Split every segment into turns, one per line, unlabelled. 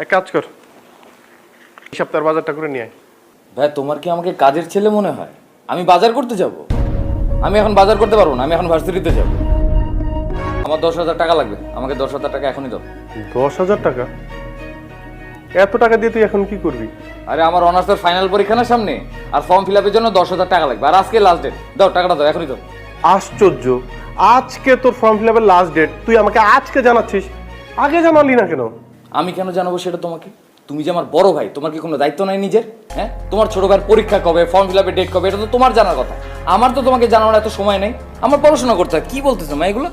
এক কাজ কর, এই সপ্তাহের বাজারটা করে নিয়ে আয়।
ভাই তোমার কি আমাকে কাজের ছেলে মনে হয়? আমি বাজার করতে যাব? আমি এখন বাজার করতে পারবো না, আমি এখন ভার্সিটিতে যাব। আমার 10,000 টাকা লাগবে, আমাকে 10,000 টাকা এখনই দাও।
10,000 টাকা? এত টাকা দিয়ে তুই এখন কি করবি?
আরে আমার অনার্সের ফাইনাল পরীক্ষা না সামনে, আর ফর্ম ফিল আপের জন্য 10,000 টাকা লাগবে, আর আজকে লাস্ট ডেট। দাও টাকাটা, দাও এখনই দাও।
আশ্চর্য, আজকে তোর ফর্ম ফিল আপের লাস্ট ডেট, তুই আমাকে আজকে জানাচ্ছিস, আগে জানালি না কেন?
আমি কেন জানাবো সেটা তোমাকে? তুমি যে আমার বড় ভাই, তোমার কি কোনো দায়িত্ব নাই নিজের? হ্যাঁ, তোমার ছোট ভাইয়ের পরীক্ষা কবে, ফর্ম ফিল আপের ডেট কবে, এটা তো তোমার জানার কথা। আমার তো তোমাকে জানানোর এত সময় নেই, আমার পড়াশোনা করতে হয়। কি বলতেছো মা এগুলো?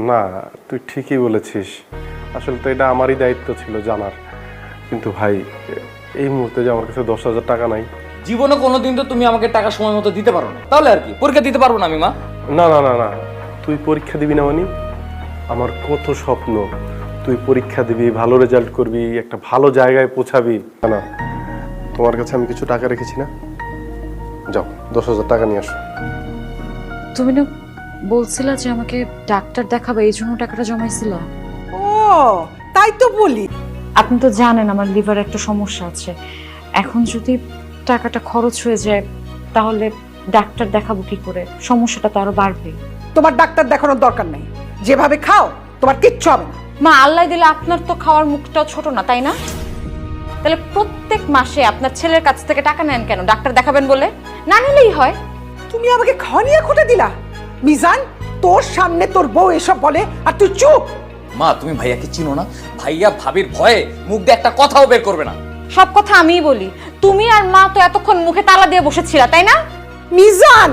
না, তুই ঠিকই বলেছিস, আসলে তো এটা আমারই দায়িত্ব ছিল জানার। কিন্তু ভাই, এই মুহূর্তে যে আমার কাছে 10,000 টাকা নাই।
জীবনে কোনোদিন তো তুমি আমাকে টাকা সময় মতো দিতে পারো না, তাহলে আর কি পরীক্ষা দিতে পারবো না আমি মা?
না না না না, তুই পরীক্ষা দিবি না মানে? আমার কত স্বপ্ন, তুই পরীক্ষা দিবি, ভালো রেজাল্ট করবি, একটা ভালো জায়গায় পৌঁছাবি। না, তোমার কাছে আমি কিছু টাকা রেখেছি না, যাও 10,000 টাকা নিয়ে আসো।
তুমি না বলছিলা যে আমাকে ডাক্তার দেখাবে, এই জন্য টাকাটা জমাইছিলা?
ও তাই তো বলি।
আপনি তো জানেন আমার লিভারে একটা সমস্যা আছে, এখন যদি টাকাটা খরচ হয়ে যায় তাহলে ডাক্তার দেখাবো কি করে? সমস্যাটা তো আরো বাড়বে।
তোমার ডাক্তার দেখানোর দরকার নেই, যেভাবে খাও তোমার কিচ্ছু হবে না।
মা, আল্লাহ দিলে আপনার তো খাওয়ার মুখটাও ছোট না, তাই না? তাহলে প্রত্যেক মাসে আপনার ছেলের কাছ থেকে টাকা নেন কেন? ডাক্তার দেখাবেন বলে? না নিলেই হয়।
তুমি আমাকে খাওয়া নিয়ে খুঁটে দিলা। মিজান, তোর সামনে তোর বউ এসব বলে আর তুই চুপ।
মা তুমি ভাইয়াকে চিনো না? ভাইয়া ভাবির ভয়ে মুখ দিয়ে একটা কথাও বের করবে না।
সব কথা আমিই বলি, তুমি আর মা তো এতক্ষণ মুখে তালা দিয়ে বসেছিলা, তাই না?
মিজান,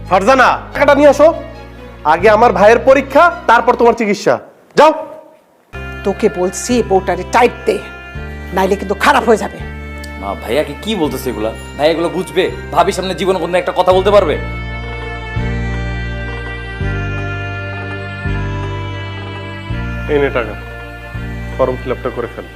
ফারজানা, টাকাটা নিয়ে আসো। আগে আমার ভাইয়ের পরীক্ষা, তারপর তোমার চিকিৎসা। যাও।
তোকে বলছি বউটারে টাইট দে, নাইলে কিন্তু খারাপ হয়ে যাবে।
মা ভাইয়াকে কি বলতেছে এগুলা? ভাই এগুলো বুঝবে? ভাবির সামনে জীবনে কোনো একটা কথা বলতে পারবে?
এই নে টাকা, ফর্ম ফিল আপটা করে ফেল।